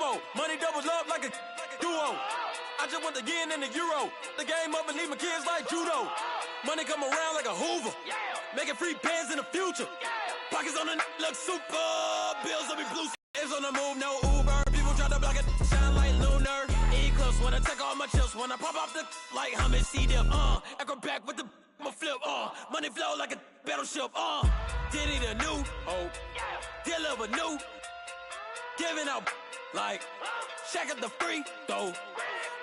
duo. Money doubles up like a duo. I just want the yen and the euro. The game up and leave my kids like judo. Money come around like a Hoover. Making free bands in the future. Pockets on the look super. Bills on me blue. Is on the move, no Uber. People try to block it, shine like lunar. Eclipse when I take all my chips. When I pop off the like Hummus C-dip. Echo back with the I'ma flip. Money flow like a battleship. Diddy the new. Deliver new. Giving out like Shaq at the free throw.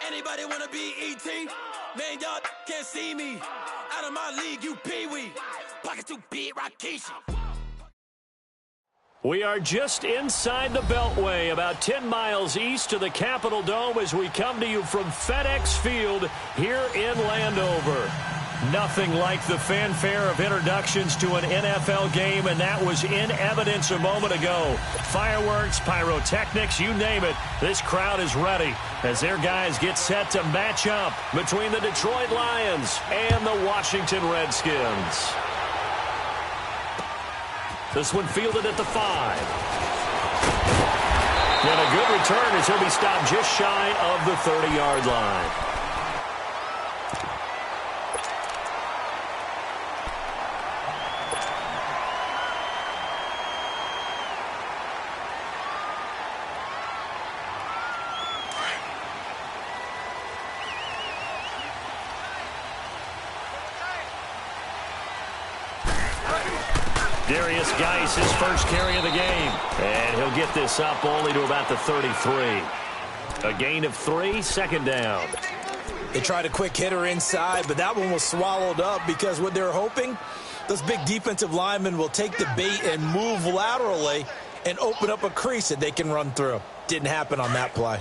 Anybody wanna be ET? Man, y'all can't see me. Out of my league, you pee-wee. Pockets too big, Rakishi. We are just inside the Beltway, about 10 miles east of the Capitol Dome as we come to you from FedEx Field here in Landover. Nothing like the fanfare of introductions to an NFL game, and that was in evidence a moment ago. Fireworks, pyrotechnics, you name it. This crowd is ready as their guys get set to match up between the Detroit Lions and the Washington Redskins. This one fielded at the 5. And a good return as he'll be stopped just shy of the 30-yard line. Darius Geis, his first carry of the game. And he'll get this up only to about the 33. A gain of 3, second down. They tried a quick hitter inside, but that one was swallowed up because what they're hoping, those big defensive linemen will take the bait and move laterally and open up a crease that they can run through. Didn't happen on that play.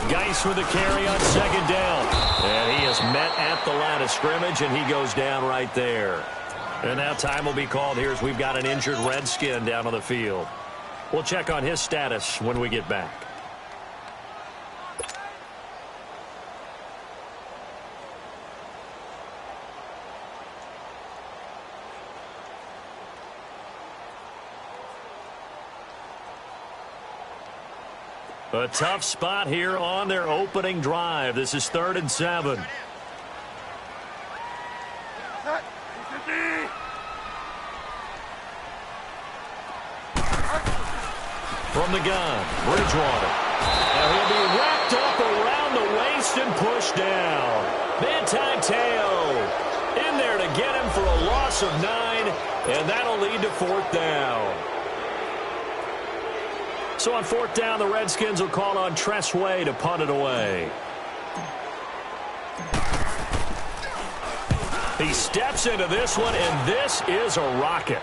Geis with the carry on second down. And he is met at the line of scrimmage, and he goes down right there. And now time will be called here as we've got an injured Redskin down on the field. We'll check on his status when we get back. A tough spot here on their opening drive. This is 3rd and 7. From the gun, Bridgewater. And he'll be wrapped up around the waist and pushed down. Manti Te'o in there to get him for a loss of 9, and that'll lead to 4th down. So on 4th down, the Redskins will call on Tressway to punt it away. He steps into this one, and this is a rocket.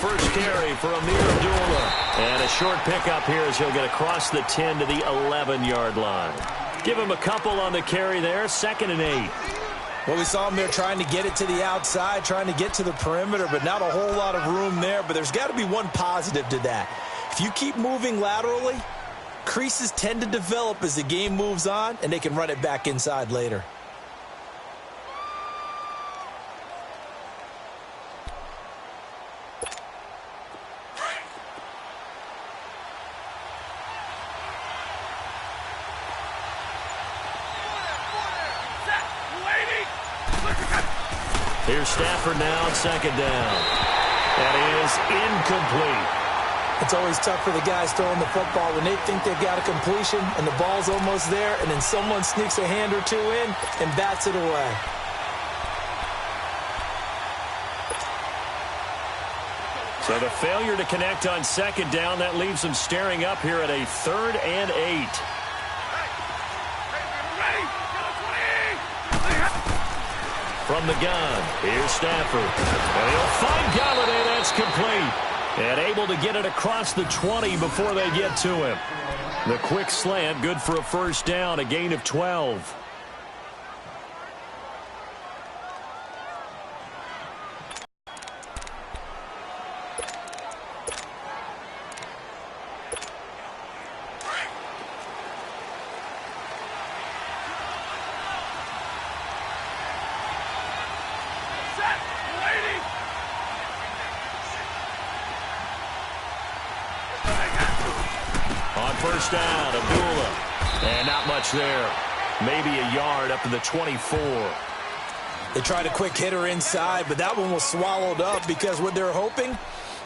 First carry for Amir Abdullah. And a short pickup here as he'll get across the 10 to the 11-yard line. Give him a couple on the carry there. 2nd and 8. Well, we saw him there trying to get it to the outside, trying to get to the perimeter, but not a whole lot of room there. But there's got to be one positive to that. If you keep moving laterally, creases tend to develop as the game moves on, and they can run it back inside later. Here's Stafford now on 2nd down. That is incomplete. It's always tough for the guys throwing the football when they think they've got a completion and the ball's almost there, and then someone sneaks a hand or two in and bats it away. So the failure to connect on 2nd down, that leaves them staring up here at a 3rd and 8. from the gun. Here's Stafford. And he'll find Galladay. That's complete. And able to get it across the 20 before they get to him. The quick slant, good for a first down, a gain of 12. First down, Abdullah. And not much there. Maybe a yard up to the 24. They tried a quick hitter inside, but that one was swallowed up because what they're hoping,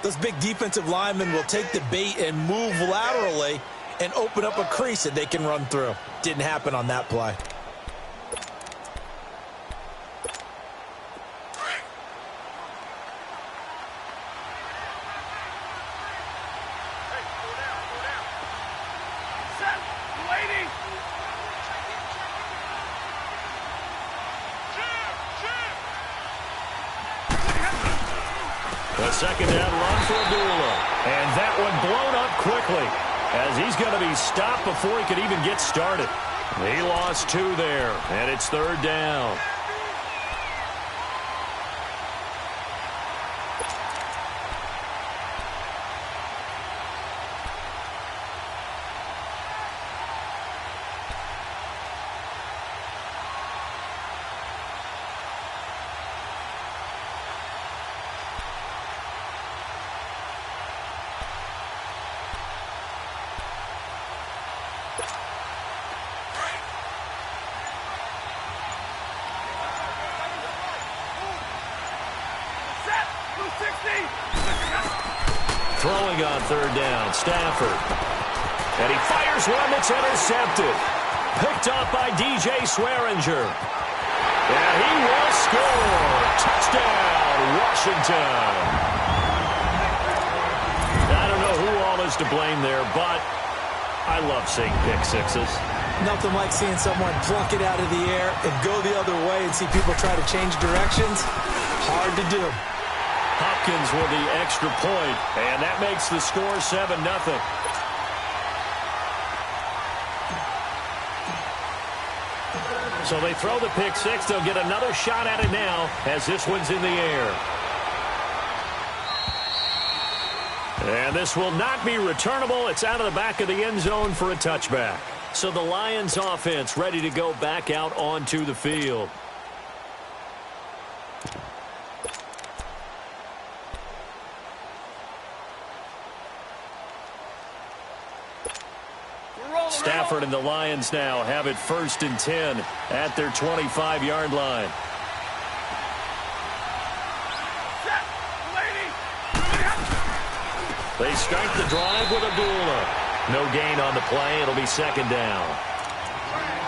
those big defensive linemen will take the bait and move laterally and open up a crease that they can run through. Didn't happen on that play. Second down run for Abdullah. And that one blown up quickly as he's going to be stopped before he could even get started. He lost 2 there, and it's third down. Throwing on third down, Stafford. And he fires one that's intercepted. Picked up by DJ Swearinger. And he will score. Touchdown, Washington. I don't know who all is to blame there, but I love seeing pick sixes. Nothing like seeing someone plunk it out of the air and go the other way and see people try to change directions. Hard to do. Hopkins with the extra point, and that makes the score 7-0. So they throw the pick six. They'll get another shot at it now as this one's in the air. And this will not be returnable. It's out of the back of the end zone for a touchback. So the Lions offense ready to go back out onto the field. Stafford and the Lions now have it 1st and 10 at their 25-yard line. They start the drive with Abdullah. No gain on the play. It'll be second down.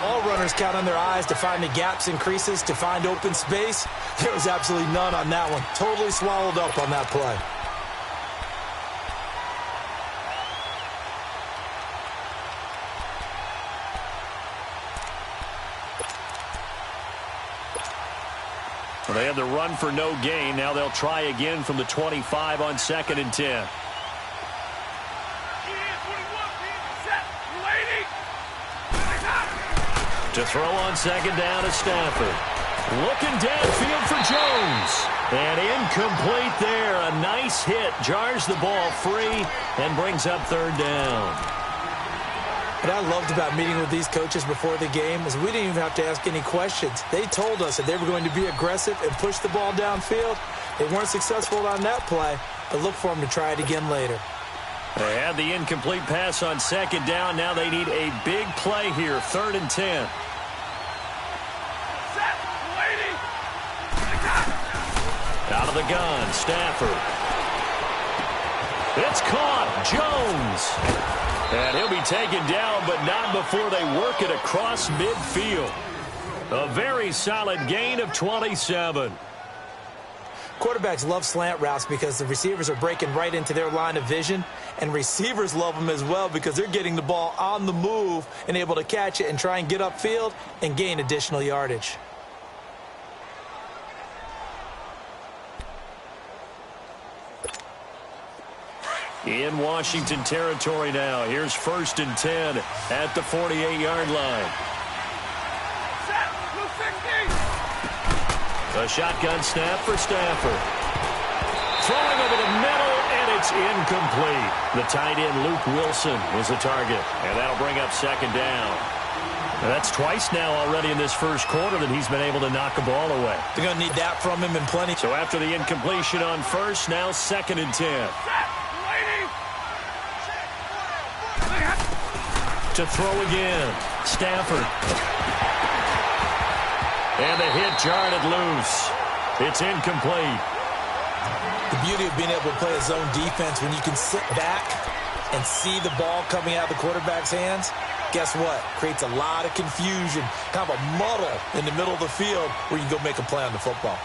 All runners count on their eyes to find the gaps and creases, to find open space. There was absolutely none on that one. Totally swallowed up on that play. They had the run for no gain. Now they'll try again from the 25 on 2nd and 10. To throw on second down to Stafford. Looking downfield for Jones. And incomplete there. A nice hit. Jars the ball free and brings up third down. What I loved about meeting with these coaches before the game is we didn't even have to ask any questions. They told us that they were going to be aggressive and push the ball downfield. They weren't successful on that play, but look for them to try it again later. They had the incomplete pass on second down. Now they need a big play here, 3rd and 10. Out of the gun, Stafford. It's caught. Jones. And he'll be taken down, but not before they work it across midfield. A very solid gain of 27. Quarterbacks love slant routes because the receivers are breaking right into their line of vision, and receivers love them as well because they're getting the ball on the move and able to catch it and try and get upfield and gain additional yardage. In Washington territory now. Here's 1st and 10 at the 48-yard line. A shotgun snap for Stafford. Throwing over the middle, and it's incomplete. The tight end, Luke Wilson, was the target, and that'll bring up 2nd down. Now that's twice now already in this first quarter that he's been able to knock a ball away. They're going to need that from him in plenty. So after the incompletion on 1st, now 2nd and 10. To throw again, Stafford. And the hit jarred it loose. It's incomplete. The beauty of being able to play a zone defense when you can sit back and see the ball coming out of the quarterback's hands, guess what? Creates a lot of confusion, kind of a muddle in the middle of the field where you can go make a play on the football.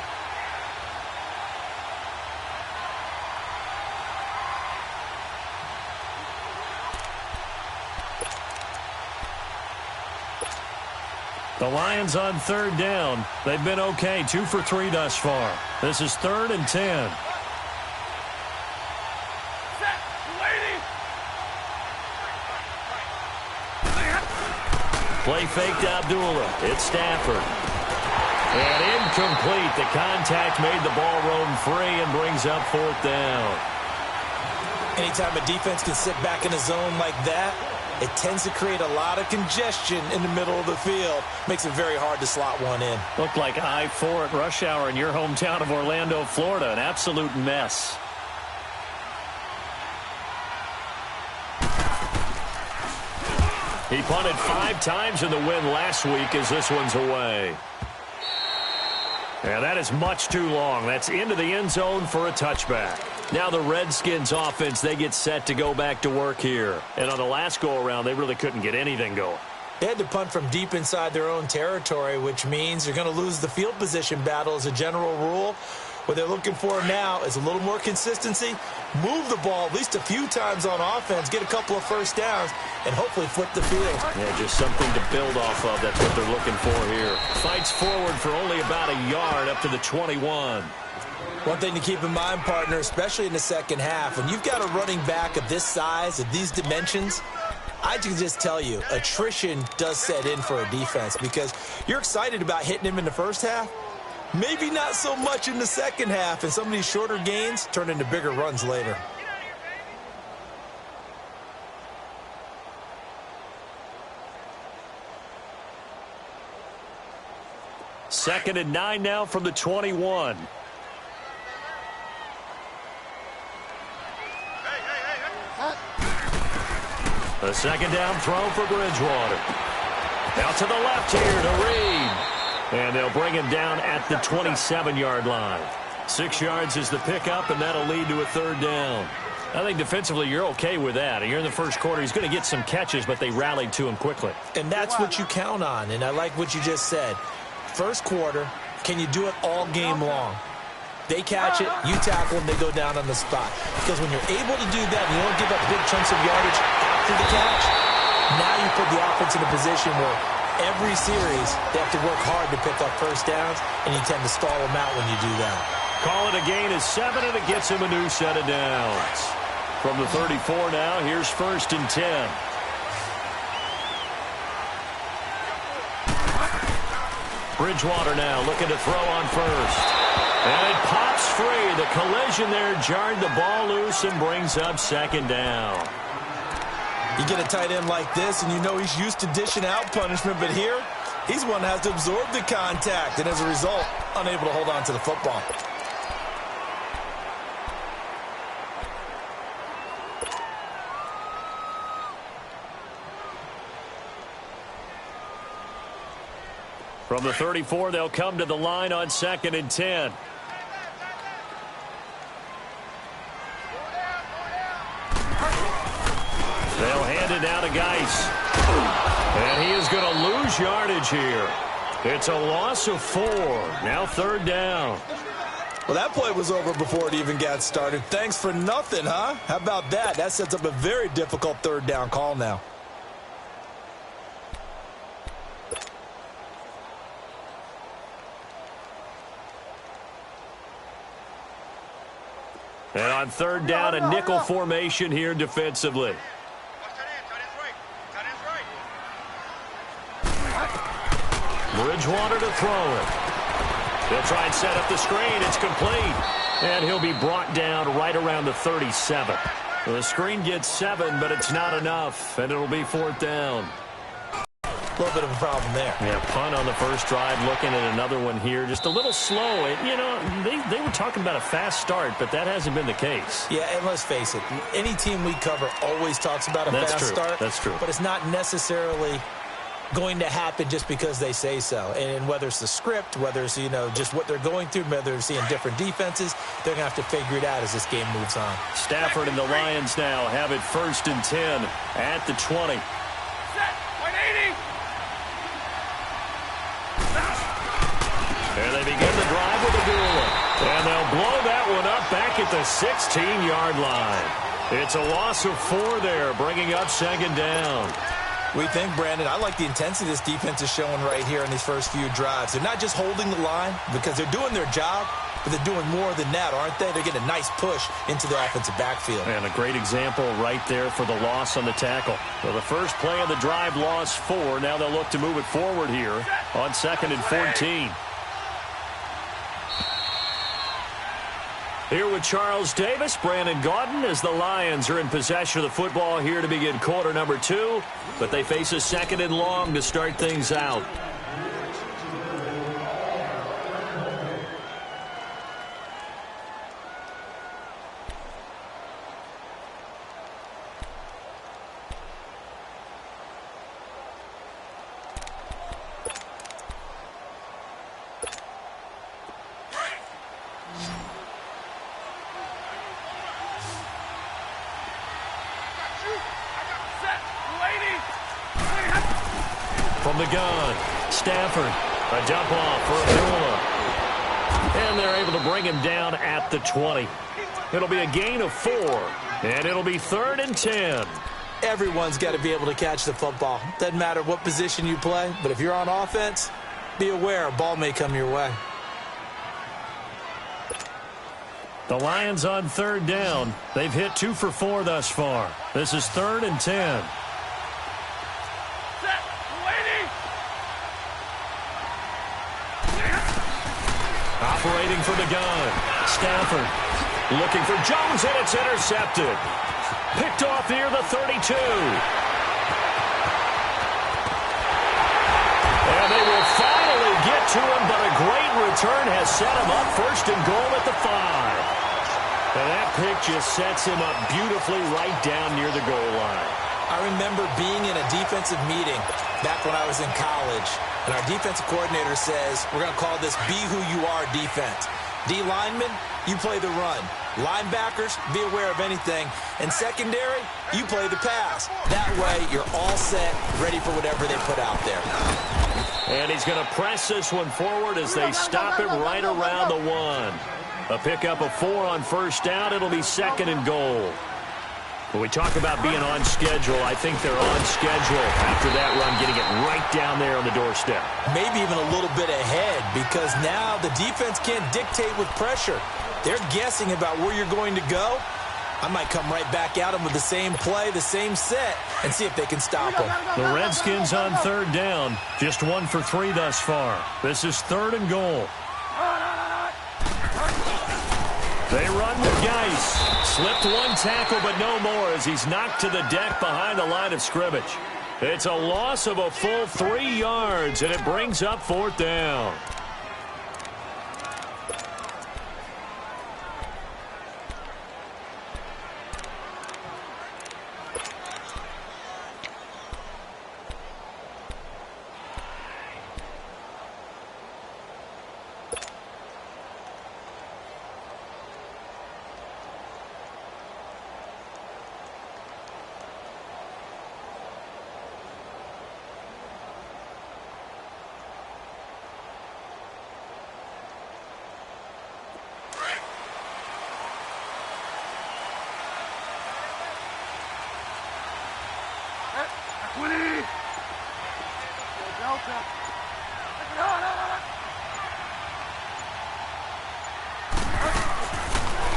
The Lions on 3rd down. They've been okay, 2 for 3 thus far. This is 3rd and 10. Play fake to Abdullah. It's Stafford. And incomplete. The contact made the ball roam free and brings up 4th down. Anytime a defense can sit back in a zone like that, it tends to create a lot of congestion in the middle of the field. Makes it very hard to slot one in. Looked like I-4 at rush hour in your hometown of Orlando, Florida. An absolute mess. He punted 5 times in the win last week as this one's away. And that is much too long. That's into the end zone for a touchback. Now the Redskins offense, they get set to go back to work here. And on the last go-around, they really couldn't get anything going. They had to punt from deep inside their own territory, which means they're going to lose the field position battle as a general rule. What they're looking for now is a little more consistency, move the ball at least a few times on offense, get a couple of first downs, and hopefully flip the field. Yeah, just something to build off of. That's what they're looking for here. Fights forward for only about a yard up to the 21. One thing to keep in mind, partner, especially in the second half, when you've got a running back of this size, of these dimensions, I can just tell you, attrition does set in for a defense because you're excited about hitting him in the first half. Maybe not so much in the second half, and some of these shorter gains turn into bigger runs later. Second and 9 now from the 21. A second down throw for Bridgewater. Out to the left here to Reed. And they'll bring him down at the 27-yard line. 6 yards is the pickup, and that'll lead to a 3rd down. I think defensively you're okay with that. You're in the first quarter. He's going to get some catches, but they rallied to him quickly. And that's what you count on, and I like what you just said. First quarter, can you do it all game long? They catch it, you tackle them, they go down on the spot. Because when you're able to do that and you don't give up big chunks of yardage after the catch, now you put the offense in a position where every series they have to work hard to pick up first downs, and you tend to stall them out when you do that. Call it a gain of 7, and it gets him a new set of downs. From the 34 now, here's 1st and 10. Bridgewater now looking to throw on 1st. And it pops free. The collision there jarred the ball loose and brings up 2nd down. You get a tight end like this, and you know he's used to dishing out punishment, but here, he's one that has to absorb the contact, and as a result, unable to hold on to the football. From the 34, they'll come to the line on 2nd and 10. They'll hand it down to Geis. And he is going to lose yardage here. It's a loss of 4. Now 3rd down. Well, that play was over before it even got started. Thanks for nothing, huh? How about that? That sets up a very difficult 3rd down call now. And on third down, a nickel formation here defensively. Bridgewater to throw it. He'll try and set up the screen. It's complete. And he'll be brought down right around the 37. The screen gets 7, but it's not enough, and it'll be fourth down. A little bit of a problem there. Yeah, punt on the first drive, looking at another one here. Just a little slow. You know, they were talking about a fast start, but that hasn't been the case. Yeah, and let's face it, any team we cover always talks about a fast start. That's true. But it's not necessarily going to happen just because they say so. And whether it's the script, whether it's, you know, just what they're going through, whether they're seeing different defenses, they're going to have to figure it out as this game moves on. Stafford and the Lions now have it 1st and 10 at the 20. Set. 180. And they begin the drive with a goal. And they'll blow that one up back at the 16-yard line. It's a loss of 4 there, bringing up 2nd down. We think, Brandon, I like the intensity this defense is showing right here in these first few drives. They're not just holding the line because they're doing their job, but they're doing more than that, aren't they? They're getting a nice push into the offensive backfield. And a great example right there for the loss on the tackle. So the first play of the drive lost 4. Now they'll look to move it forward here on 2nd and 14. Here with Charles Davis, Brandon Gaudin, as the Lions are in possession of the football here to begin quarter number 2. But they face a 2nd and long to start things out. From the gun, Stafford, a dump off for Abdullah. And they're able to bring him down at the 20. It'll be a gain of 4, and it'll be 3rd and 10. Everyone's got to be able to catch the football. Doesn't matter what position you play, but if you're on offense, be aware a ball may come your way. The Lions on 3rd down. They've hit 2 for 4 thus far. This is 3rd and 10. Operating for the gun. Stafford looking for Jones, and it's intercepted. Picked off near the 32. And they will finally get to him, but a great return has set him up 1st and goal at the 5. And that pick just sets him up beautifully right down near the goal line. I remember being in a defensive meeting back when I was in college, and our defensive coordinator says, we're going to call this be who you are defense. D linemen, you play the run. Linebackers, be aware of anything. And secondary, you play the pass. That way, you're all set, ready for whatever they put out there. And he's going to press this one forward as they stop him right around the 1. A pickup of 4 on 1st down. It'll be 2nd and goal. When we talk about being on schedule, I think they're on schedule after that run, getting it right down there on the doorstep. Maybe even a little bit ahead, because now the defense can't dictate with pressure. They're guessing about where you're going to go. I might come right back at them with the same play, the same set, and see if they can stop them. The Redskins on 3rd down, just 1 for 3 thus far. This is 3rd and goal. They run with Geis. Slipped 1 tackle, but no more as he's knocked to the deck behind the line of scrimmage. It's a loss of a full 3 yards, and it brings up 4th down.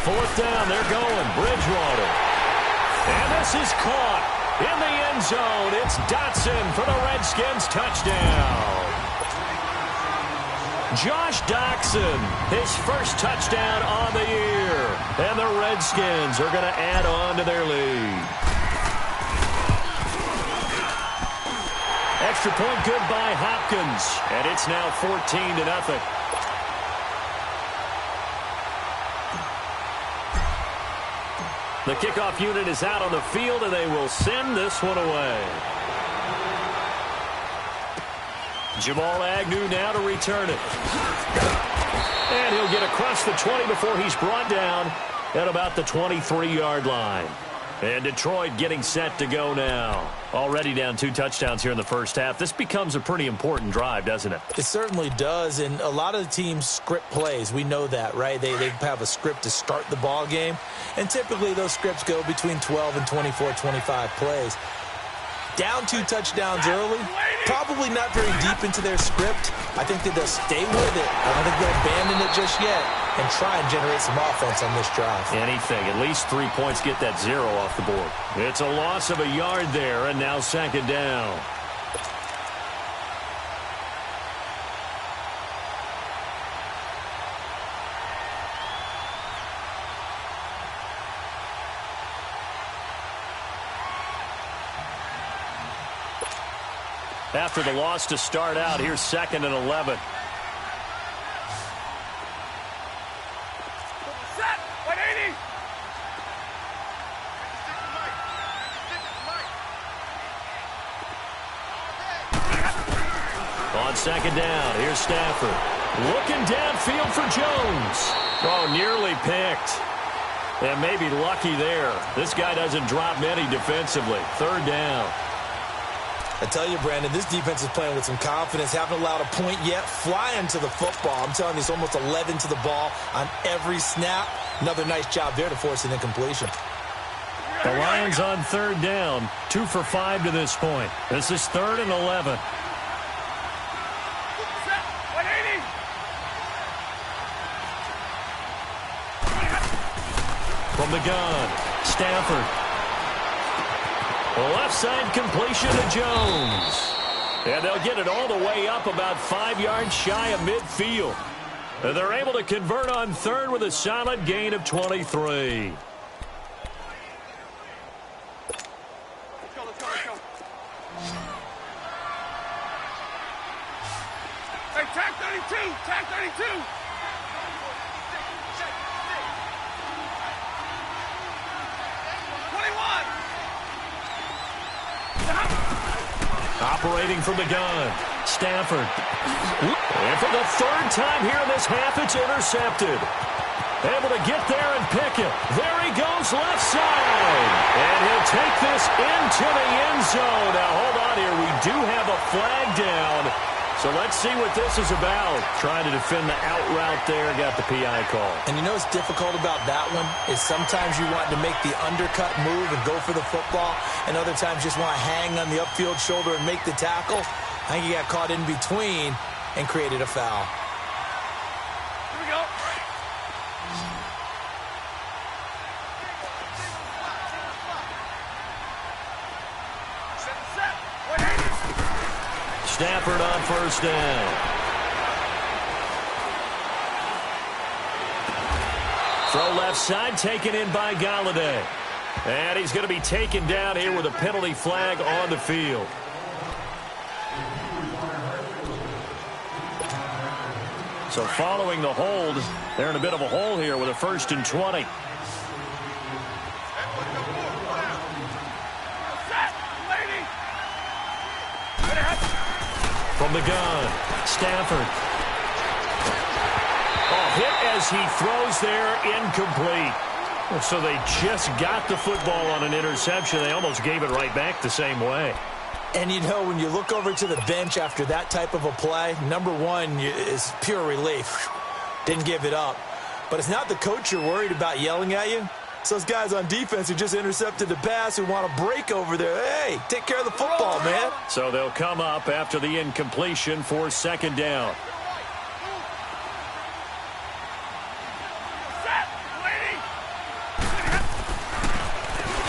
4th down. They're going. Bridgewater. And this is caught in the end zone. It's Dotson for the Redskins touchdown. Josh Doctson, his first touchdown on the year. And the Redskins are going to add on to their lead. Extra point good by Hopkins. And it's now 14-0. The kickoff unit is out on the field, and they will send this one away. Jamal Agnew now to return it. And he'll get across the 20 before he's brought down at about the 23-yard line. And Detroit getting set to go now. Already down 2 touchdowns here in the first half. This becomes a pretty important drive, doesn't it? It certainly does, and a lot of the teams script plays. We know that, right? They have a script to start the ball game, and typically those scripts go between 12 and 24, 25 plays. Down 2 touchdowns early, probably not very deep into their script. I think that they'll stay with it. I don't think they'll abandon it just yet and try and generate some offense on this drive. Anything, at least 3 points, get that 0 off the board. It's a loss of a yard there, and now 2nd down. After the loss to start out, here's 2nd and 11. On 2nd down, here's Stafford. Looking downfield for Jones. Oh, nearly picked. And maybe lucky there. This guy doesn't drop many defensively. 3rd down. I tell you, Brandon, this defense is playing with some confidence. Haven't allowed a point yet. Flying to the football. I'm telling you, it's almost 11 to the ball on every snap. Another nice job there to force an incompletion. The Lions on 3rd down. 2 for 5 to this point. This is 3rd and 11. From the gun, Stafford. Left side completion to Jones. And they'll get it all the way up about 5 yards shy of midfield. And they're able to convert on 3rd with a solid gain of 23. Hey, tag 32, tag 32. Operating from the gun, Stafford. And for the 3rd time here in this half, it's intercepted. Able to get there and pick it. There he goes, left side. And he'll take this into the end zone. Now, hold on here. We do have a flag down. So let's see what this is about. Trying to defend the out route there. Got the PI call. And you know what's difficult about that one is sometimes you want to make the undercut move and go for the football, and other times just want to hang on the upfield shoulder and make the tackle. I think he got caught in between and created a foul. Here we go. Stafford on 1st down. Throw left side, taken in by Galladay. And he's going to be taken down here with a penalty flag on the field. So following the hold, they're in a bit of a hole here with a 1st and 20. From the gun, Stafford. Oh, hit as he throws there, incomplete. So they just got the football on an interception. They almost gave it right back the same way. And, you know, when you look over to the bench after that type of a play, number one is pure relief. Didn't give it up. But it's not the coach you're worried about yelling at you. It's those guys on defense who just intercepted the pass who want to break over there. Hey, take care of the football, man. So they'll come up after the incompletion for 2nd down.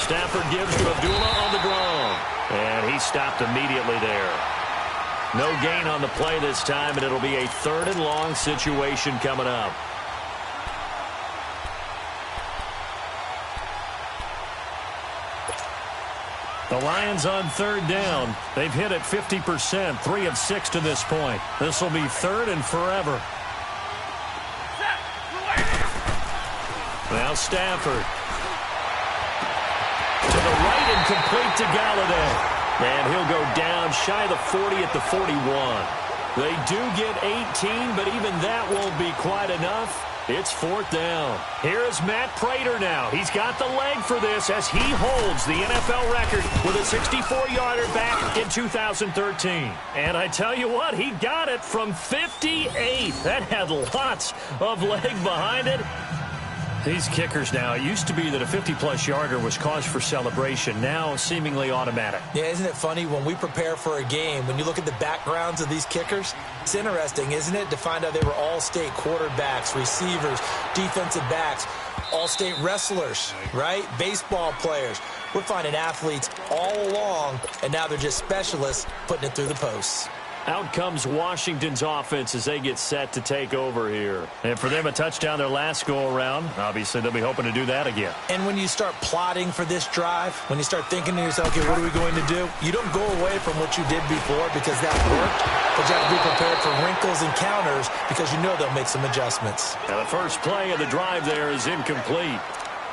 Stafford gives to Abdullah on the draw. And he stopped immediately there. No gain on the play this time, and it'll be a 3rd and long situation coming up. The Lions on 3rd down. They've hit it 50%, 3 of 6 to this point. This will be 3rd and forever. Now Stafford. To the right and complete to Galladay. And he'll go down shy of the 40 at the 41. They do get 18, but even that won't be quite enough. It's 4th down. Here's Matt Prater now. He's got the leg for this as he holds the NFL record with a 64-yarder back in 2013. And I tell you what, he got it from 58. That had lots of leg behind it. These kickers now, it used to be that a 50-plus yarder was cause for celebration. Now, seemingly automatic. Yeah, isn't it funny when we prepare for a game, when you look at the backgrounds of these kickers, it's interesting, isn't it, to find out they were all-state quarterbacks, receivers, defensive backs, all-state wrestlers, right? Baseball players. We're finding athletes all along, and now they're just specialists putting it through the posts. Out comes Washington's offense as they get set to take over here. And for them, a touchdown their last go-around. Obviously, they'll be hoping to do that again. And when you start plotting for this drive, when you start thinking to yourself, okay, what are we going to do? You don't go away from what you did before because that worked, but you have to be prepared for wrinkles and counters because you know they'll make some adjustments. Now, the first play of the drive there is incomplete.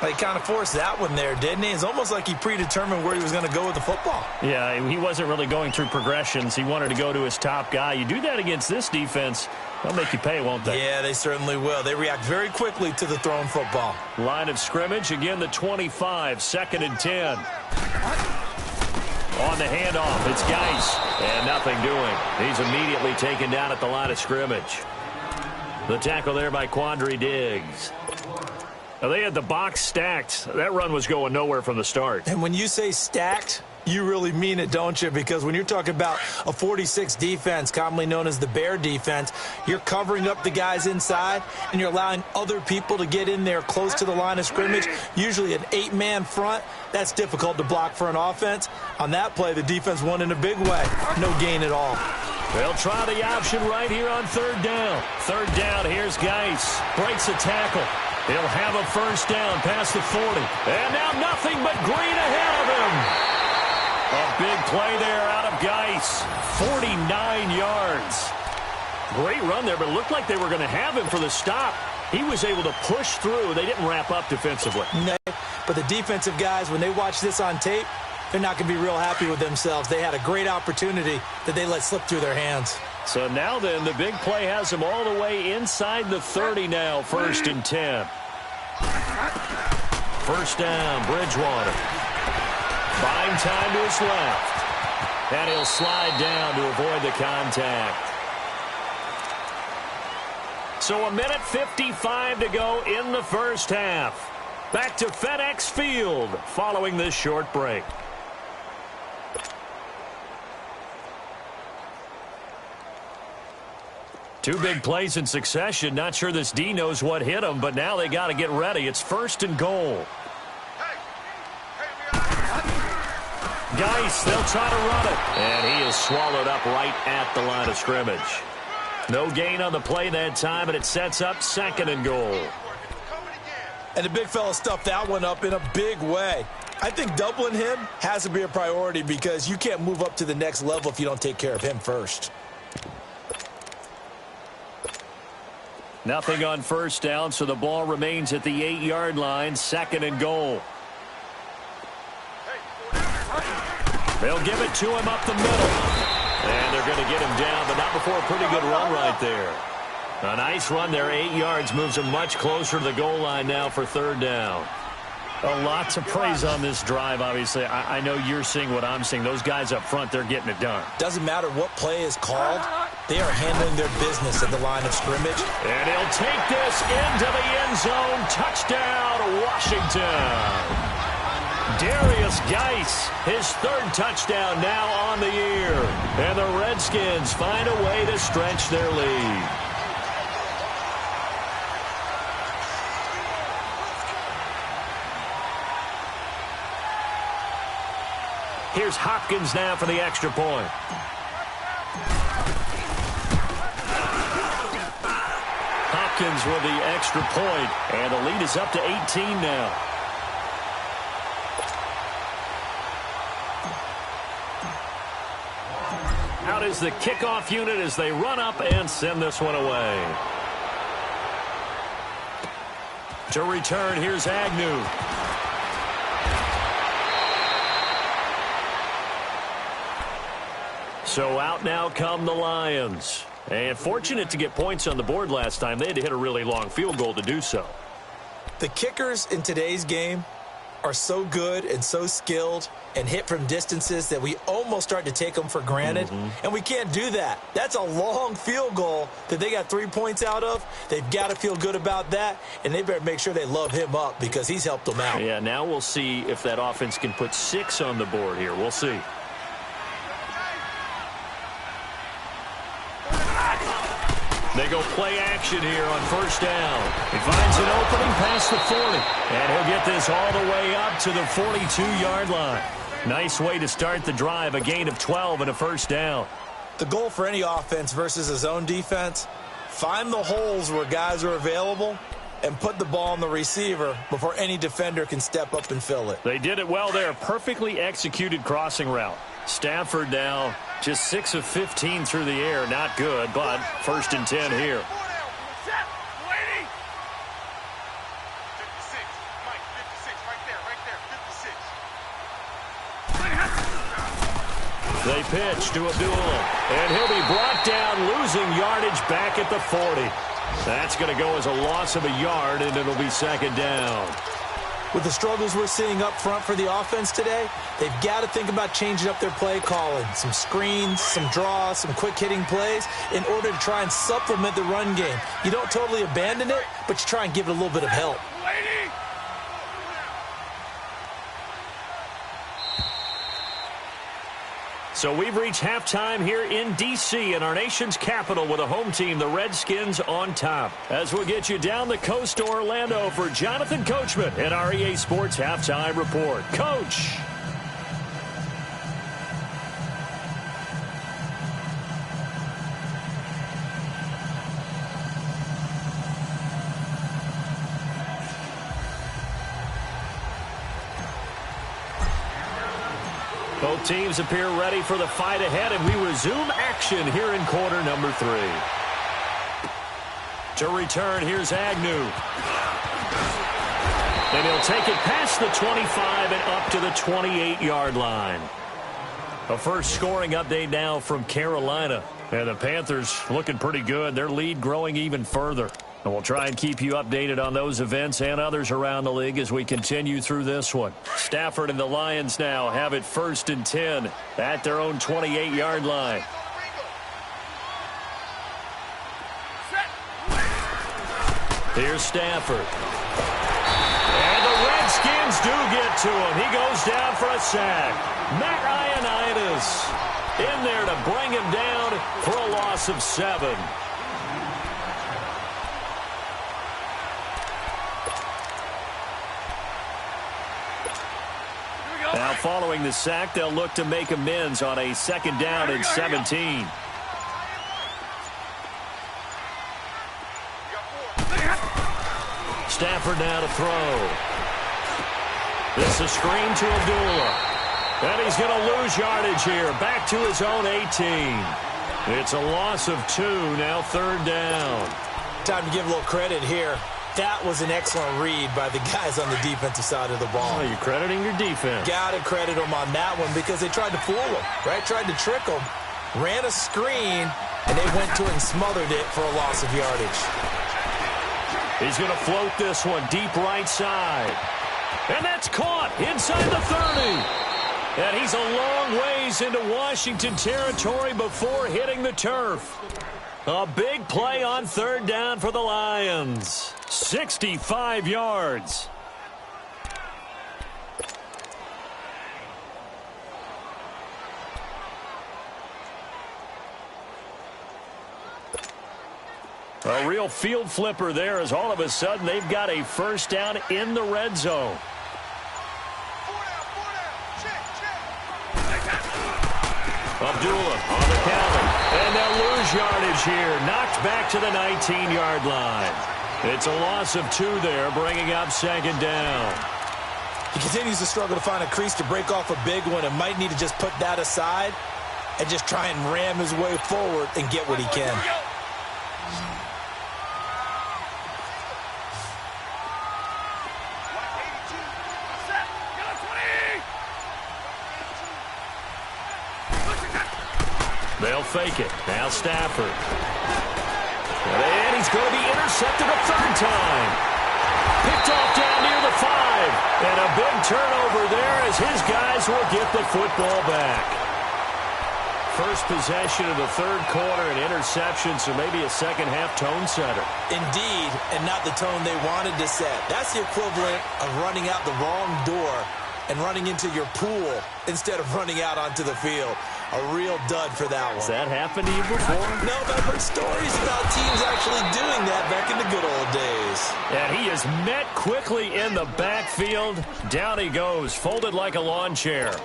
He kind of forced that one there, didn't he? It's almost like he predetermined where he was going to go with the football. Yeah, he wasn't really going through progressions. He wanted to go to his top guy. You do that against this defense, they'll make you pay, won't they? Yeah, they certainly will. They react very quickly to the thrown football. Line of scrimmage, again the 25, 2nd and 10. On the handoff, it's Geis, and nothing doing. He's immediately taken down at the line of scrimmage. The tackle there by Quandre Diggs. Now, they had the box stacked. That run was going nowhere from the start. And when you say stacked, you really mean it, don't you? Because when you're talking about a 46 defense, commonly known as the Bear defense, you're covering up the guys inside, and you're allowing other people to get in there close to the line of scrimmage, usually an 8-man front. That's difficult to block for an offense. On that play, the defense won in a big way. No gain at all. They'll try the option right here on 3rd down. 3rd down, here's Geis. Breaks a tackle. He'll have a first down past the 40. And now nothing but green ahead of him. A big play there out of Geis. 49 yards. Great run there, but it looked like they were going to have him for the stop. He was able to push through. They didn't wrap up defensively. No, but the defensive guys, when they watch this on tape, they're not going to be real happy with themselves. They had a great opportunity that they let slip through their hands. So now then, the big play has him all the way inside the 30 now, 1st and 10. First down, Bridgewater. Buying time to his left. And he'll slide down to avoid the contact. So 1:55 to go in the first half. Back to FedEx Field following this short break. Two big plays in succession. Not sure this D knows what hit him, but now they got to get ready. It's 1st and goal. Geis, they'll try to run it. And he is swallowed up right at the line of scrimmage. No gain on the play that time, and it sets up 2nd and goal. And the big fella stuffed that one up in a big way. I think doubling him has to be a priority because you can't move up to the next level if you don't take care of him first. Nothing on first down, so the ball remains at the 8-yard line, 2nd and goal. They'll give it to him up the middle. And they're going to get him down, but not before a pretty good run right there. A nice run there, 8 yards, moves him much closer to the goal line now for 3rd down. A lot to praise on this drive, obviously. I know you're seeing what I'm seeing. Those guys up front, they're getting it done. Doesn't matter what play is called. They are handling their business at the line of scrimmage. And he'll take this into the end zone. Touchdown, Washington. Darius Geis, his 3rd touchdown now on the year. And the Redskins find a way to stretch their lead. Here's Hopkins now for the extra point. Hopkins with the extra point, and the lead is up to 18 now. Out is the kickoff unit as they run up and send this one away. To return, here's Agnew. So out now come the Lions. And fortunate to get points on the board last time. They had to hit a really long field goal to do so. The kickers in today's game are so good and so skilled and hit from distances that we almost start to take them for granted. And we can't do that. That's a long field goal that they got 3 points out of. They've got to feel good about that, and they better make sure they love him up because he's helped them out. Yeah, now we'll see if that offense can put 6 on the board here. We'll see. They go play action here on first down. He finds an opening past the 40. And he'll get this all the way up to the 42-yard line. Nice way to start the drive, a gain of 12 and a first down. The goal for any offense versus his own defense, find the holes where guys are available and put the ball on the receiver before any defender can step up and fill it. They did it well there. Perfectly executed crossing route. Stafford now just 6 of 15 through the air. Not good, but first and 10 here. They pitch to Abdullah, and he'll be brought down, losing yardage back at the 40. That's going to go as a loss of a yard, and it'll be second down. With the struggles we're seeing up front for the offense today, they've got to think about changing up their play calling. Some screens, some draws, some quick-hitting plays in order to try and supplement the run game. You don't totally abandon it, but you try and give it a little bit of help. So we've reached halftime here in D.C. in our nation's capital with a home team, the Redskins, on top. As we'll get you down the coast to Orlando for Jonathan Coachman and our EA Sports Halftime Report. Coach. Both teams appear ready for the fight ahead, and we resume action here in quarter number 3. To return, here's Agnew. And he'll take it past the 25 and up to the 28-yard line. A first scoring update now from Carolina. And the Panthers looking pretty good. Their lead growing even further. And we'll try and keep you updated on those events and others around the league as we continue through this one. Stafford and the Lions now have it first and 10 at their own 28-yard line. Here's Stafford. And the Redskins do get to him. He goes down for a sack. Matt Ioannidis in there to bring him down for a loss of 7. Now following the sack, they'll look to make amends on a second down and 17. Stafford now to throw. This is a screen to Abdullah. And he's going to lose yardage here. Back to his own 18. It's a loss of 2, now third down. Time to give a little credit here. That was an excellent read by the guys on the defensive side of the ball. Oh, you're crediting your defense. Got to credit them on that one because they tried to fool them, right? Tried to trick them. Ran a screen, and they went to it and smothered it for a loss of yardage. He's going to float this one deep right side. And that's caught inside the 30. And he's a long ways into Washington territory before hitting the turf. A big play on third down for the Lions. 65 yards. A real field flipper there as all of a sudden they've got a first down in the red zone. Abdullah on the counter. And they'll lose yardage here. Knocked back to the 19-yard line. It's a loss of 2 there, bringing up second down. He continues to struggle to find a crease to break off a big one and might need to just put that aside and just try and ram his way forward and get what he can. They'll fake it. Now Stafford. And he's going to be intercepted a third time. Picked off down near the 5. And a big turnover there as his guys will get the football back. First possession of the third quarter, an interception, so maybe a second-half tone setter. Indeed, and not the tone they wanted to set. That's the equivalent of running out the wrong door and running into your pool instead of running out onto the field. A real dud for that one. Has that happened to you before? No, but I've heard stories about teams actually doing that back in the good old days. And he is met quickly in the backfield. Down he goes, folded like a lawn chair.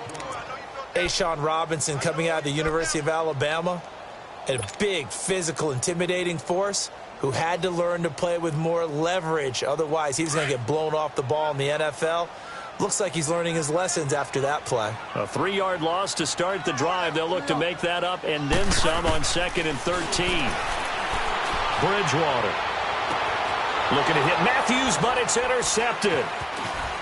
Ashawn Robinson coming out of the University of Alabama, a big, physical, intimidating force who had to learn to play with more leverage. Otherwise, he was going to get blown off the ball in the NFL. Looks like he's learning his lessons after that play. A 3-yard loss to start the drive. They'll look to make that up and then some on 2nd and 13. Bridgewater looking to hit Matthews, but it's intercepted.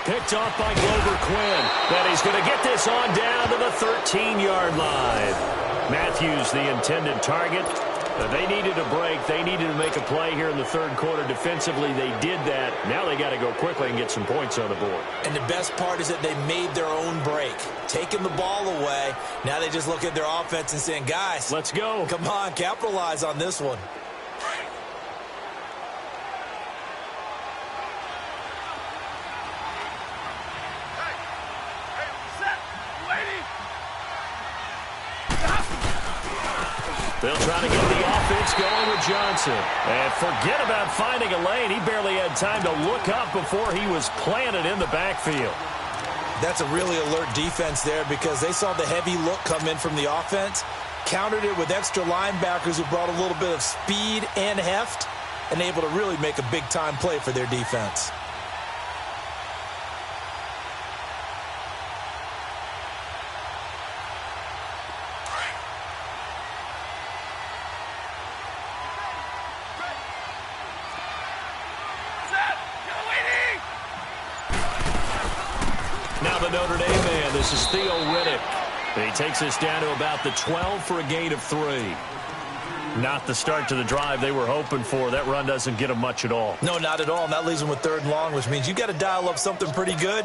Picked off by Glover Quinn. Then he's going to get this on down to the 13-yard line. Matthews, the intended target. They needed a break. They needed to make a play here in the third quarter. Defensively, they did that. Now they got to go quickly and get some points on the board. And the best part is that they made their own break. Taking the ball away. Now they just look at their offense and saying, guys, let's go. Come on, capitalize on this one. They'll try to get the offense going with Johnson. And forget about finding a lane. He barely had time to look up before he was planted in the backfield. That's a really alert defense there because they saw the heavy look come in from the offense, countered it with extra linebackers who brought a little bit of speed and heft, and able to really make a big-time play for their defense. Notre Dame man, this is Theo Riddick. He takes us down to about the 12 for a gain of 3. Not the start to the drive they were hoping for. That run doesn't get them much at all. No, not at all. And that leaves them with 3rd and long, which means you got to dial up something pretty good.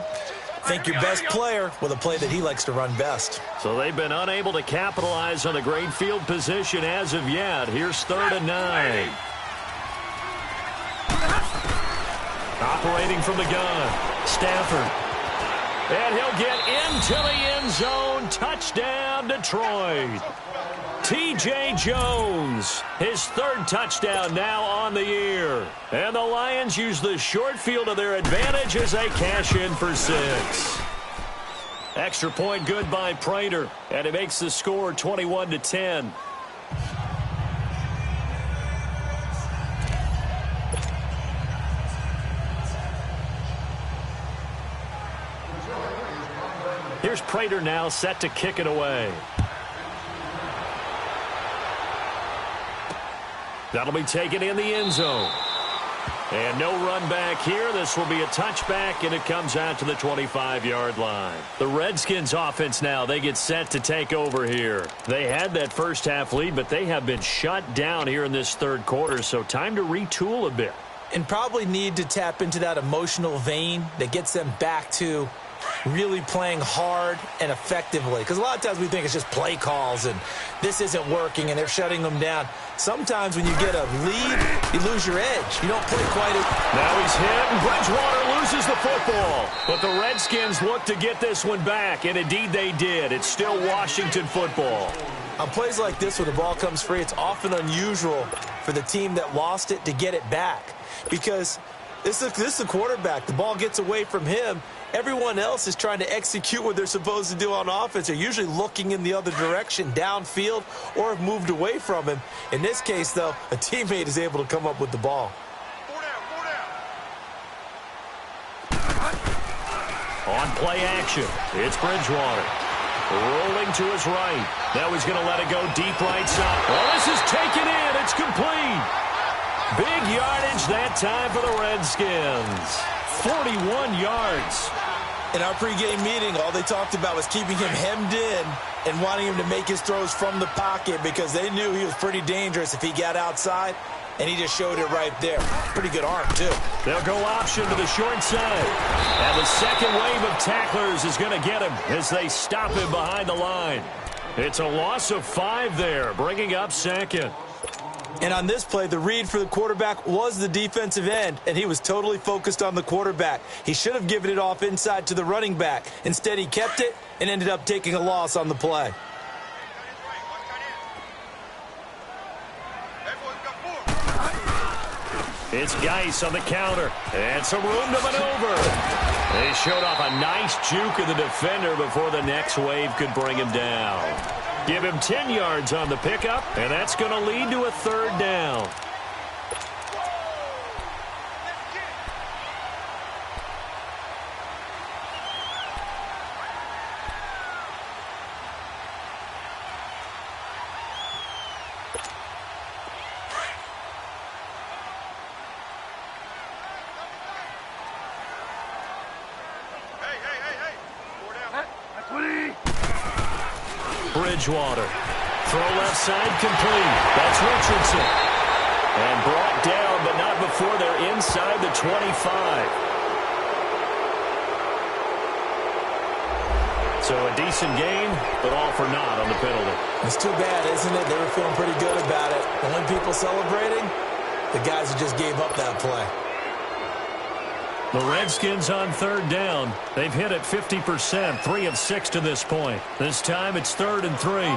Think your best player with a play that he likes to run best. So they've been unable to capitalize on the great field position as of yet. Here's 3rd and 9. Operating from the gun, Stafford. And he'll get into the end zone. Touchdown, Detroit. T.J. Jones, his 3rd touchdown now on the year. And the Lions use the short field to their advantage as they cash in for 6. Extra point good by Prater, and it makes the score 21-10. Here's Prater now set to kick it away. That'll be taken in the end zone. And no run back here. This will be a touchback, and it comes out to the 25-yard line. The Redskins offense now, they get set to take over here. They had that first half lead, but they have been shut down here in this third quarter, so time to retool a bit. And probably need to tap into that emotional vein that gets them back to really playing hard and effectively. Because a lot of times we think it's just play calls and this isn't working and they're shutting them down. Sometimes when you get a lead, you lose your edge. You don't play quite as... Now he's hit, and Bridgewater loses the football. But the Redskins look to get this one back, and indeed they did. It's still Washington football. On plays like this where the ball comes free, it's often unusual for the team that lost it to get it back. Because This is a quarterback. The ball gets away from him. Everyone else is trying to execute what they're supposed to do on offense. They're usually looking in the other direction, downfield, or have moved away from him. In this case, though, a teammate is able to come up with the ball. On play action, it's Bridgewater. Rolling to his right. Now he's going to let it go deep right side. Well, this is taken in. It's complete. Big yardage that time for the Redskins. 41 yards. In our pregame meeting, all they talked about was keeping him hemmed in and wanting him to make his throws from the pocket because they knew he was pretty dangerous if he got outside, and he just showed it right there. Pretty good arm, too. They'll go option to the short side. And the second wave of tacklers is going to get him as they stop him behind the line. It's a loss of 5 there, bringing up second. And on this play, the read for the quarterback was the defensive end, and he was totally focused on the quarterback. He should have given it off inside to the running back. Instead, he kept it and ended up taking a loss on the play. It's Geis on the counter, and some room to maneuver. They showed off a nice juke of the defender before the next wave could bring him down. Give him 10 yards on the pickup, and that's going to lead to a third down. Bridgewater. Throw left side complete. That's Richardson. And brought down, but not before they're inside the 25. So a decent game, but all for naught on the penalty. It's too bad, isn't it? They were feeling pretty good about it. The only people celebrating, the guys who just gave up that play. The Redskins on third down. They've hit it 50%, 3 of 6 to this point. This time it's 3rd and 3.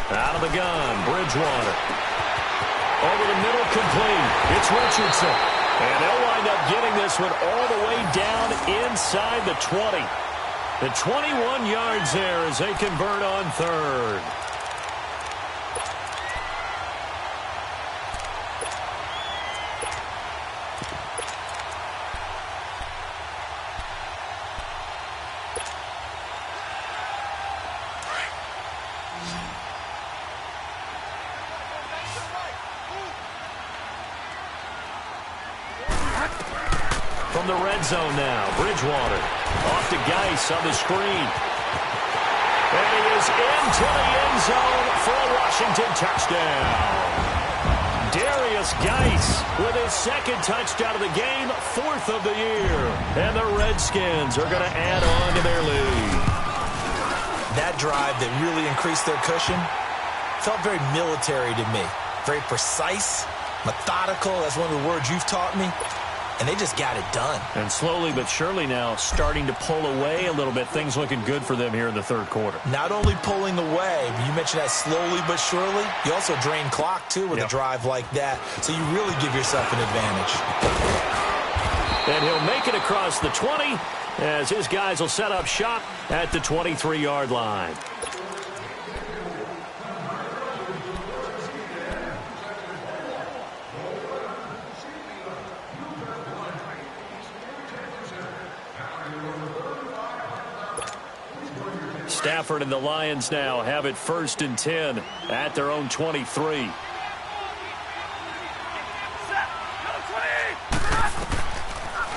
Out of the gun, Bridgewater. Over the middle, complete. It's Richardson. And they'll wind up getting this one all the way down inside the 20. The 21 yards there as they convert on third. From the red zone now, Bridgewater off to Geis on the screen. And he is into the end zone for a Washington touchdown. Darius Geis with his second touchdown of the game, 4th of the year. And the Redskins are going to add on to their lead. That drive that really increased their cushion felt very military to me. Very precise, methodical. That's one of the words you've taught me. And they just got it done. And slowly but surely now starting to pull away a little bit. Things looking good for them here in the third quarter. Not only pulling away, but you mentioned that slowly but surely. You also drain clock, too, with a drive like that. So you really give yourself an advantage. And he'll make it across the 20 as his guys will set up shop at the 23-yard line. Stafford and the Lions now have it 1st and 10 at their own 23.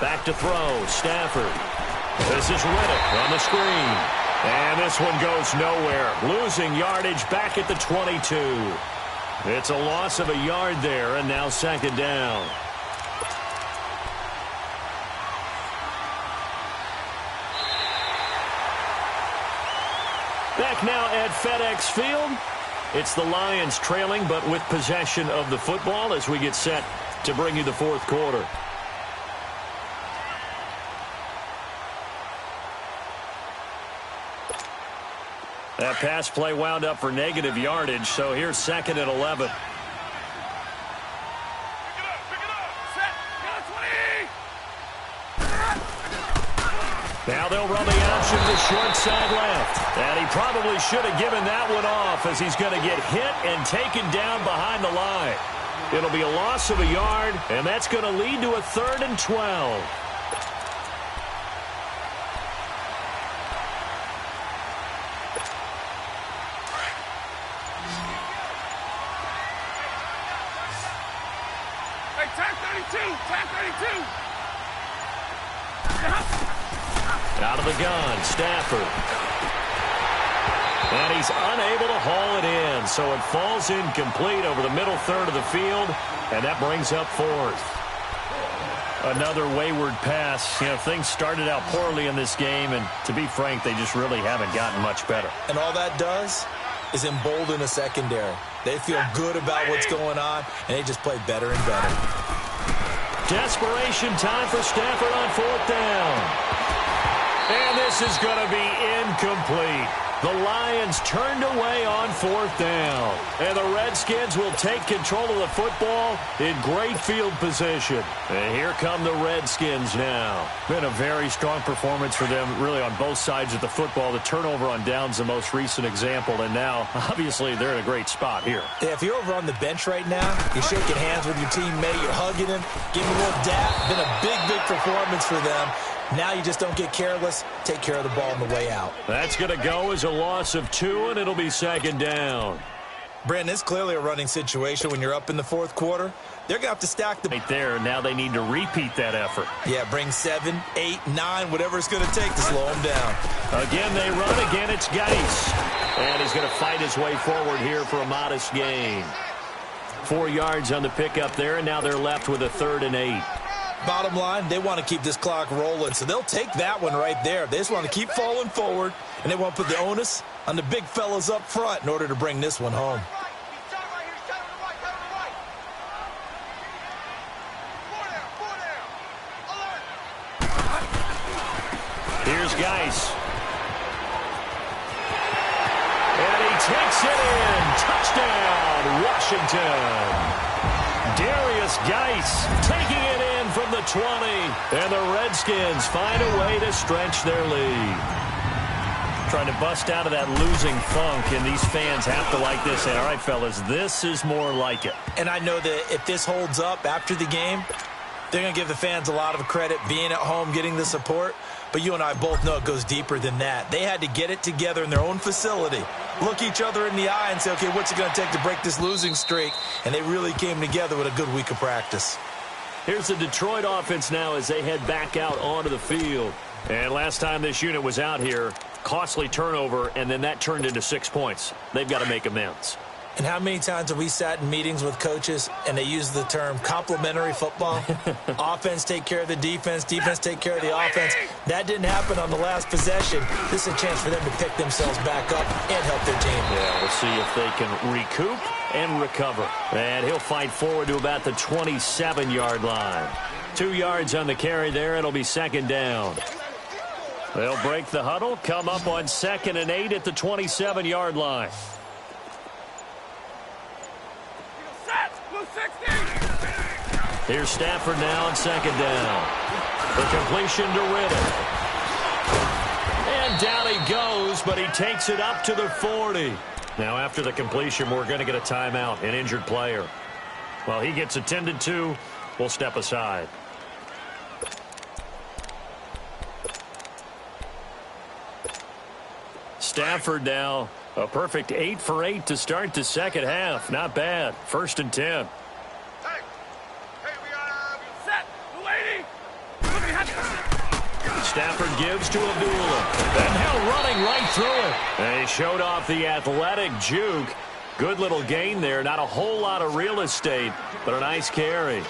Back to throw, Stafford. This is Riddick on the screen. And this one goes nowhere. Losing yardage back at the 22. It's a loss of a yard there, and now 2nd down. Back now at FedEx Field. It's the Lions trailing, but with possession of the football as we get set to bring you the 4th quarter. That pass play wound up for negative yardage, so here's 2nd and 11. Now they'll run the option to short side left. And he probably should have given that one off, as he's going to get hit and taken down behind the line. It'll be a loss of a yard, and that's going to lead to a 3rd and 12. Hey, tag 32! Tag 32! Out of the gun, Stafford. And he's unable to haul it in, so it falls incomplete over the middle third of the field, and that brings up 4th. Another wayward pass. You know, things started out poorly in this game, and to be frank, they just really haven't gotten much better. And all that does is embolden a secondary. They feel good about what's going on, and they just play better and better. Desperation time for Stafford on 4th down. And this is going to be incomplete. The Lions turned away on 4th down. And the Redskins will take control of the football in great field position. And here come the Redskins now. Been a very strong performance for them, really, on both sides of the football. The turnover on downs, the most recent example. And now, obviously, they're in a great spot here. Yeah, if you're over on the bench right now, you're shaking hands with your teammate, you're hugging him, giving him a little dap. Been a big, big performance for them. Now you just don't get careless. Take care of the ball on the way out. That's going to go as a loss of 2, and it'll be 2nd down. Brandon, it's clearly a running situation when you're up in the 4th quarter. They're going to have to stack the... Right there, now they need to repeat that effort. Yeah, bring 7, 8, 9, whatever it's going to take to slow them down. Again, they run. Again, it's Geist. And he's going to fight his way forward here for a modest gain. 4 yards on the pickup there, and now they're left with a 3rd and 8. Bottom line, they want to keep this clock rolling, so they'll take that one right there. They just want to keep falling forward, and they want to put the onus on the big fellas up front in order to bring this one home. Here's Geist. And he takes it in. Touchdown, Washington. Darius Geist taking it in from the 20. And the Redskins find a way to stretch their lead. Trying to bust out of that losing funk, and these fans have to like this. And all right, fellas, this is more like it. And I know that if this holds up after the game, they're going to give the fans a lot of credit being at home, getting the support. But you and I both know it goes deeper than that. They had to get it together in their own facility, look each other in the eye and say, okay, what's it going to take to break this losing streak? And they really came together with a good week of practice. Here's the Detroit offense now as they head back out onto the field. And last time this unit was out here, costly turnover, and then that turned into 6 points. They've got to make amends. And how many times have we sat in meetings with coaches and they use the term complementary football? Offense take care of the defense, defense take care of the offense. That didn't happen on the last possession. This is a chance for them to pick themselves back up and help their team. Yeah, we'll see if they can recoup and recover. And he'll fight forward to about the 27-yard line. 2 yards on the carry there. It'll be 2nd down. They'll break the huddle, come up on 2nd and 8 at the 27-yard line. Here's Stafford now on 2nd down. The completion to Ridder. And down he goes, but he takes it up to the 40. Now after the completion, we're going to get a timeout, an injured player. While he gets attended to, we'll step aside. Stafford now, a perfect 8 for 8 to start the second half. Not bad. 1st and 10. Stafford gives to Abdullah. And now running right through it. And he showed off the athletic juke. Good little gain there. Not a whole lot of real estate, but a nice carry.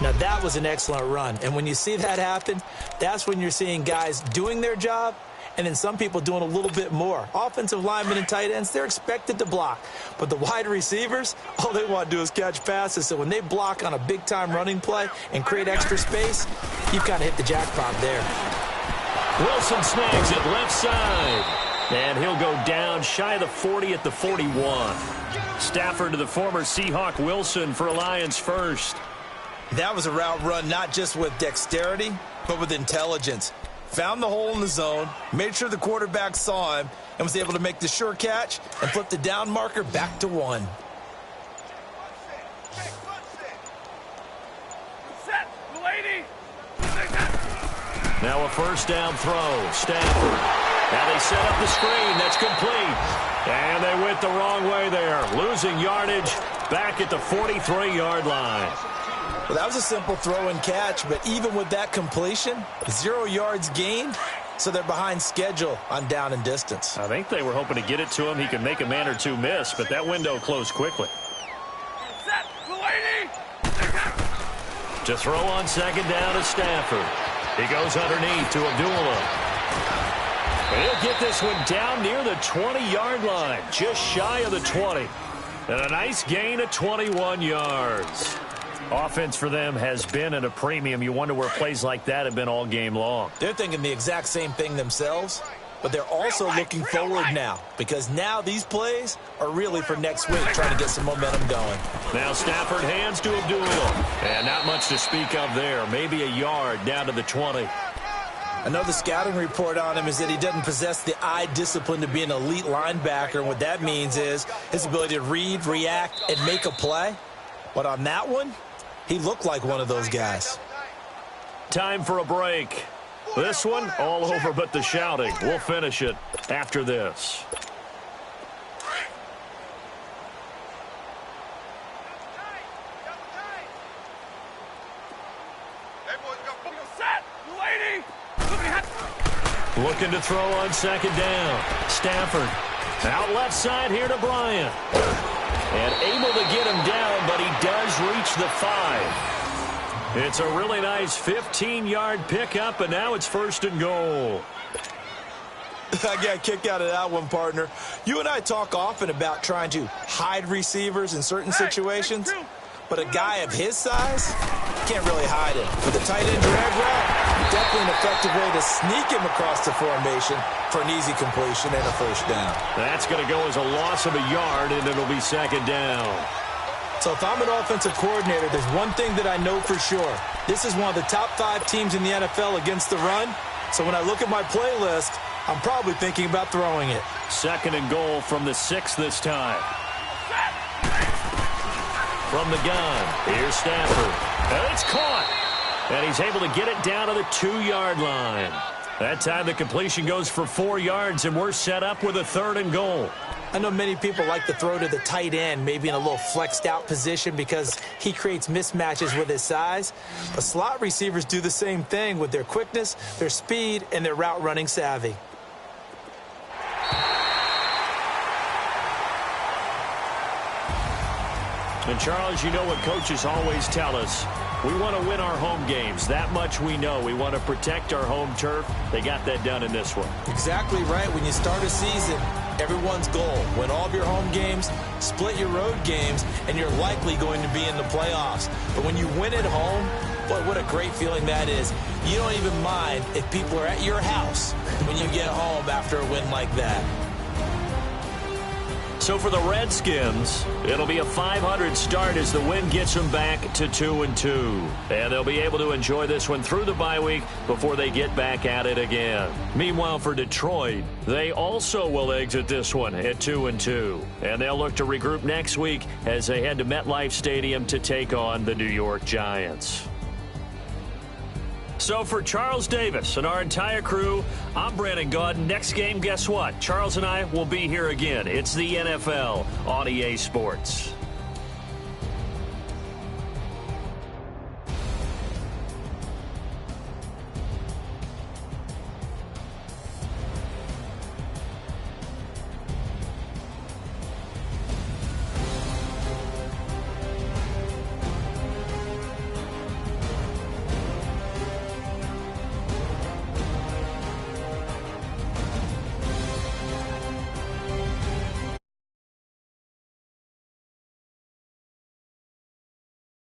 Now that was an excellent run. And when you see that happen, that's when you're seeing guys doing their job and then some people doing a little bit more. Offensive linemen and tight ends, they're expected to block. But the wide receivers, all they want to do is catch passes. So when they block on a big-time running play and create extra space, you've kind of hit the jackpot there. Wilson snags it left side. And he'll go down shy of the 40 at the 41. Stafford to the former Seahawk Wilson for a Lions first. That was a route run not just with dexterity, but with intelligence. found the hole in the zone, made sure the quarterback saw him, and was able to make the sure catch and flip the down marker back to 1. Now a first down throw. Stafford. Now they set up the screen. That's complete. And they went the wrong way there. Losing yardage back at the 43-yard line. Well, that was a simple throw and catch, but even with that completion, 0 yards gained, so they're behind schedule on down and distance. I think they were hoping to get it to him. He could make a man or two miss, but that window closed quickly. To throw on second down to Stafford. He goes underneath to Abdullah. He'll get this one down near the 20-yard line, just shy of the 20. And a nice gain of 21 yards. Offense for them has been at a premium. You wonder where plays like that have been all game long. They're thinking the exact same thing themselves, but they're also looking forward now, because now these plays are really for next week, trying to get some momentum going. Now Stafford hands to Abdullah. And not much to speak of there. Maybe a yard down to the 20. Another scouting report on him is that he doesn't possess the eye discipline to be an elite linebacker. And what that means is his ability to read, react, and make a play. But on that one, he looked like one of those guys. Time for a break. This one, all over but the shouting. We'll finish it after this. Looking to throw on second down. Stafford out left side here to Bryant. And able to get him down, but he does reach the 5. It's a really nice 15-yard pickup, and now it's first and goal. I got a kick out of that one, partner. You and I talk often about trying to hide receivers in certain situations, but a guy of his size can't really hide him. With a tight end drag route, definitely an effective way to sneak him across the formation for an easy completion and a first down. That's going to go as a loss of a yard, and it'll be second down. So if I'm an offensive coordinator, there's one thing that I know for sure. This is one of the top 5 teams in the NFL against the run. So when I look at my playlist, I'm probably thinking about throwing it. Second and goal from the 6 this time. From the gun, here's Stafford. And it's caught. And he's able to get it down to the 2-yard line. That time the completion goes for 4 yards, and we're set up with a third and goal. I know many people like to throw to the tight end, maybe in a little flexed out position because he creates mismatches with his size. But slot receivers do the same thing with their quickness, their speed, and their route running savvy. And Charles, you know what coaches always tell us. We want to win our home games. That much we know. We want to protect our home turf. They got that done in this one. Exactly right. When you start a season, everyone's goal: win all of your home games, split your road games, and you're likely going to be in the playoffs. But when you win at home, boy, what a great feeling that is. You don't even mind if people are at your house when you get home after a win like that. So for the Redskins, it'll be a .500 start as the win gets them back to 2-2. And they'll be able to enjoy this one through the bye week before they get back at it again. Meanwhile, for Detroit, they also will exit this one at 2-2. And they'll look to regroup next week as they head to MetLife Stadium to take on the New York Giants. So for Charles Davis and our entire crew, I'm Brandon Gaudin. Next game, guess what? Charles and I will be here again. It's the NFL on EA Sports.